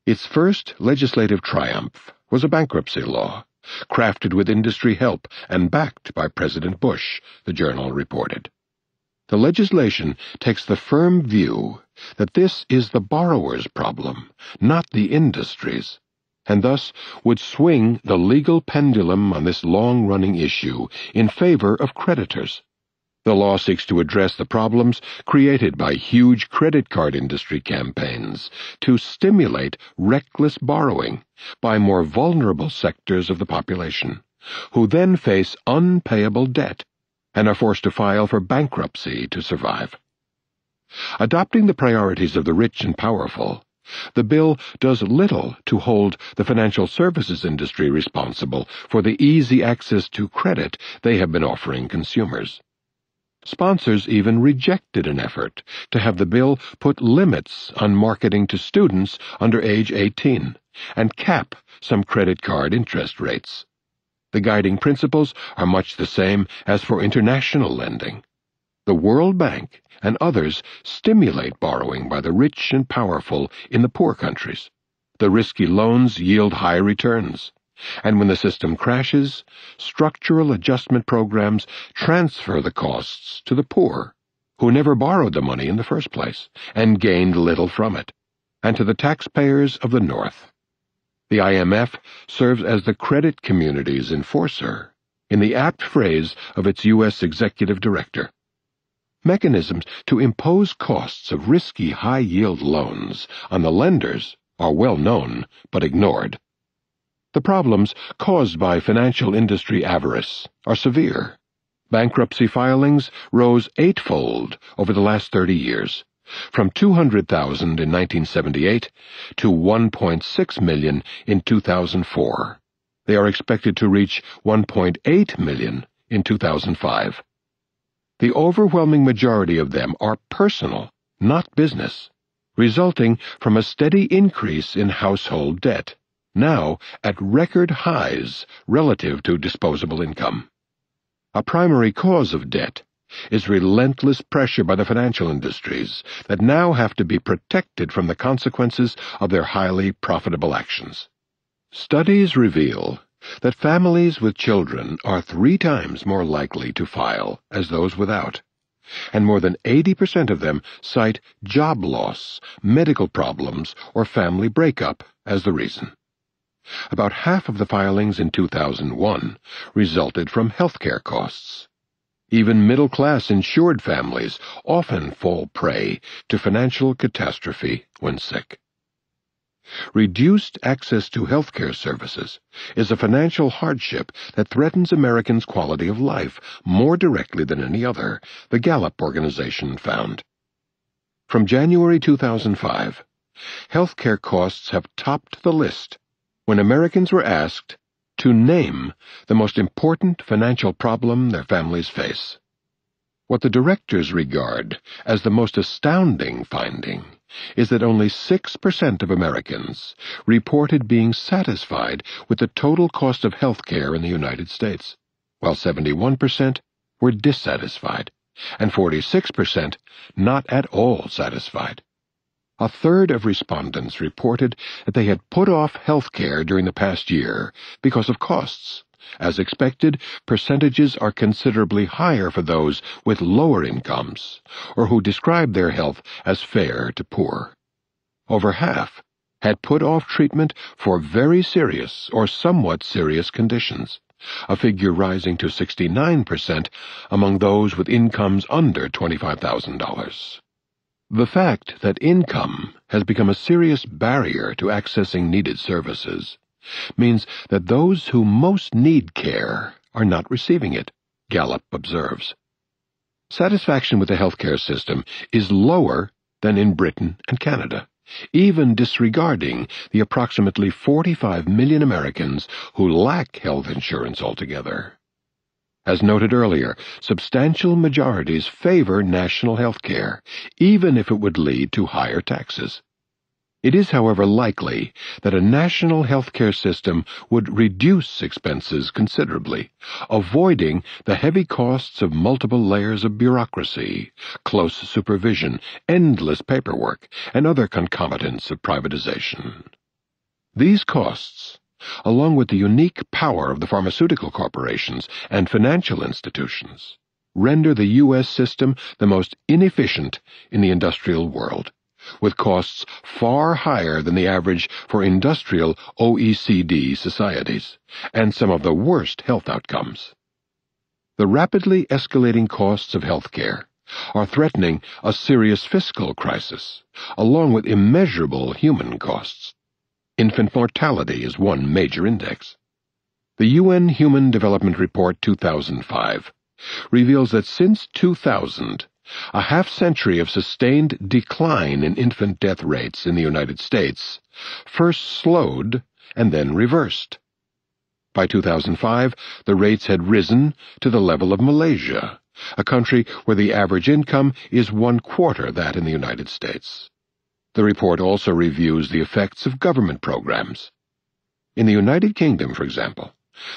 Its first legislative triumph was a bankruptcy law, crafted with industry help and backed by President Bush, the Journal reported. The legislation takes the firm view that this is the borrower's problem, not the industry's, and thus would swing the legal pendulum on this long-running issue in favor of creditors. The law seeks to address the problems created by huge credit card industry campaigns to stimulate reckless borrowing by more vulnerable sectors of the population, who then face unpayable debt and are forced to file for bankruptcy to survive. Adopting the priorities of the rich and powerful, the bill does little to hold the financial services industry responsible for the easy access to credit they have been offering consumers. Sponsors even rejected an effort to have the bill put limits on marketing to students under age 18 and cap some credit card interest rates. The guiding principles are much the same as for international lending. The World Bank and others stimulate borrowing by the rich and powerful in the poor countries. The risky loans yield high returns, and when the system crashes, structural adjustment programs transfer the costs to the poor, who never borrowed the money in the first place and gained little from it, and to the taxpayers of the North. The IMF serves as the credit community's enforcer, in the apt phrase of its U.S. executive director. Mechanisms to impose costs of risky high-yield loans on the lenders are well known but ignored. The problems caused by financial industry avarice are severe. Bankruptcy filings rose eightfold over the last 30 years, from 200,000 in 1978 to 1.6 million in 2004. They are expected to reach 1.8 million in 2005. The overwhelming majority of them are personal, not business, resulting from a steady increase in household debt, now at record highs relative to disposable income. A primary cause of debt is relentless pressure by the financial industries that now have to be protected from the consequences of their highly profitable actions. Studies reveal that families with children are 3 times more likely to file as those without, and more than 80% of them cite job loss, medical problems, or family breakup as the reason. About half of the filings in 2001 resulted from healthcare costs. Even middle-class insured families often fall prey to financial catastrophe when sick. Reduced access to healthcare services is a financial hardship that threatens Americans' quality of life more directly than any other, the Gallup organization found. From January 2005, healthcare costs have topped the list when Americans were asked to name the most important financial problem their families face. What the directors regard as the most astounding finding is that only 6% of Americans reported being satisfied with the total cost of health care in the United States, while 71% were dissatisfied, and 46% not at all satisfied. A third of respondents reported that they had put off health care during the past year because of costs. As expected, percentages are considerably higher for those with lower incomes, or who describe their health as fair to poor. Over half had put off treatment for very serious or somewhat serious conditions, a figure rising to 69% among those with incomes under $25,000. The fact that income has become a serious barrier to accessing needed services means that those who most need care are not receiving it, Gallup observes. Satisfaction with the healthcare system is lower than in Britain and Canada, even disregarding the approximately 45 million Americans who lack health insurance altogether. As noted earlier, substantial majorities favor national health care, even if it would lead to higher taxes. It is, however, likely that a national health care system would reduce expenses considerably, avoiding the heavy costs of multiple layers of bureaucracy, close supervision, endless paperwork, and other concomitants of privatization. These costs, along with the unique power of the pharmaceutical corporations and financial institutions, render the U.S. system the most inefficient in the industrial world, with costs far higher than the average for industrial OECD societies, and some of the worst health outcomes. The rapidly escalating costs of health care are threatening a serious fiscal crisis, along with immeasurable human costs. Infant mortality is one major index. The UN Human Development Report 2005 reveals that since 2000, a half-century of sustained decline in infant death rates in the United States first slowed and then reversed. By 2005, the rates had risen to the level of Malaysia, a country where the average income is 1/4 that in the United States. The report also reviews the effects of government programs. In the United Kingdom, for example,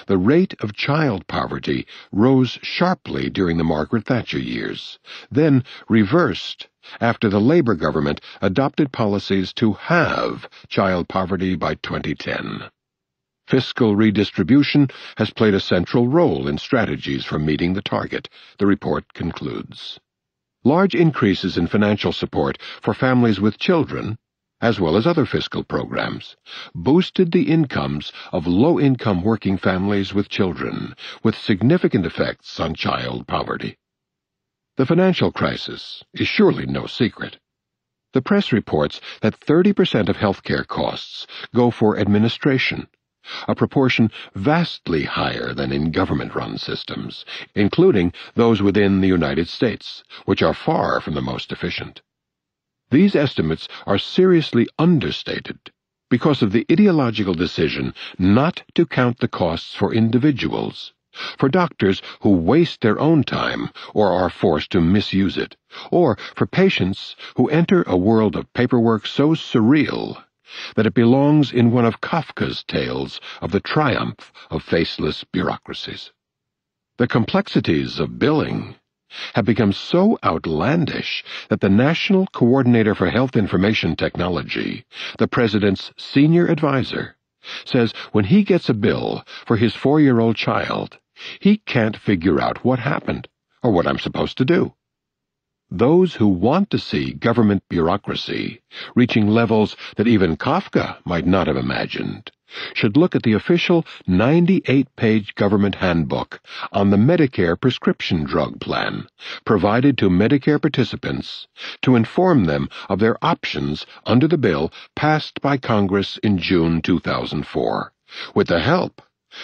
the rate of child poverty rose sharply during the Margaret Thatcher years, then reversed after the Labour government adopted policies to halve child poverty by 2010. Fiscal redistribution has played a central role in strategies for meeting the target, the report concludes. Large increases in financial support for families with children, as well as other fiscal programs, boosted the incomes of low-income working families with children, with significant effects on child poverty. The financial crisis is surely no secret. The press reports that 30% of healthcare costs go for administration, a proportion vastly higher than in government-run systems, including those within the United States, which are far from the most efficient. These estimates are seriously understated because of the ideological decision not to count the costs for individuals, for doctors who waste their own time or are forced to misuse it, or for patients who enter a world of paperwork so surreal that it belongs in one of Kafka's tales of the triumph of faceless bureaucracies. The complexities of billing have become so outlandish that the National Coordinator for Health Information Technology, the President's senior advisor, says when he gets a bill for his 4-year-old child, he can't figure out what happened or what I'm supposed to do. Those who want to see government bureaucracy reaching levels that even Kafka might not have imagined should look at the official 98-page government handbook on the Medicare prescription drug plan provided to Medicare participants to inform them of their options under the bill passed by Congress in June 2004, with the help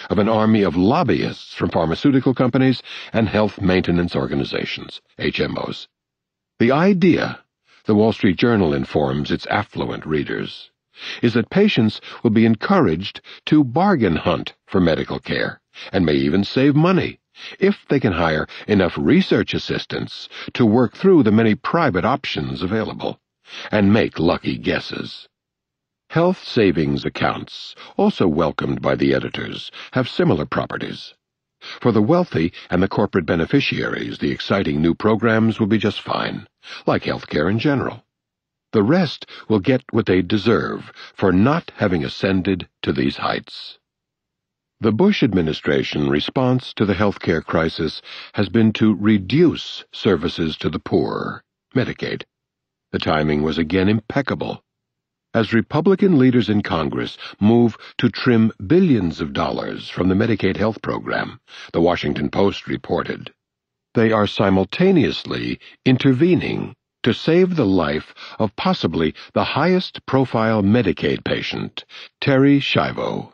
of an army of lobbyists from pharmaceutical companies and health maintenance organizations, HMOs. The idea, the Wall Street Journal informs its affluent readers, is that patients will be encouraged to bargain hunt for medical care, and may even save money, if they can hire enough research assistants to work through the many private options available, and make lucky guesses. Health savings accounts, also welcomed by the editors, have similar properties. For the wealthy and the corporate beneficiaries, the exciting new programs will be just fine, like healthcare in general. The rest will get what they deserve for not having ascended to these heights. The Bush administration response to the healthcare crisis has been to reduce services to the poor, Medicaid. The timing was again impeccable. As Republican leaders in Congress move to trim billions of dollars from the Medicaid health program, the Washington Post reported, they are simultaneously intervening to save the life of possibly the highest-profile Medicaid patient, Terri Schiavo.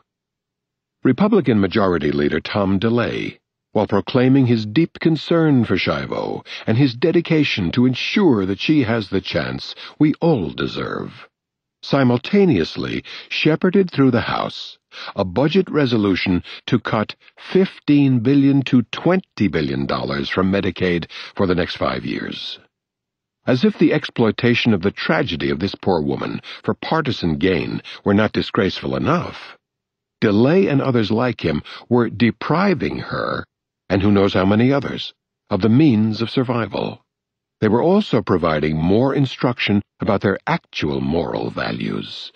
Republican Majority Leader Tom DeLay, while proclaiming his deep concern for Schiavo and his dedication to ensure that she has the chance we all deserve, simultaneously shepherded through the House a budget resolution to cut $15 billion to $20 billion from Medicaid for the next 5 years. As if the exploitation of the tragedy of this poor woman for partisan gain were not disgraceful enough, DeLay and others like him were depriving her, and who knows how many others, of the means of survival. They were also providing more instruction about their actual moral values,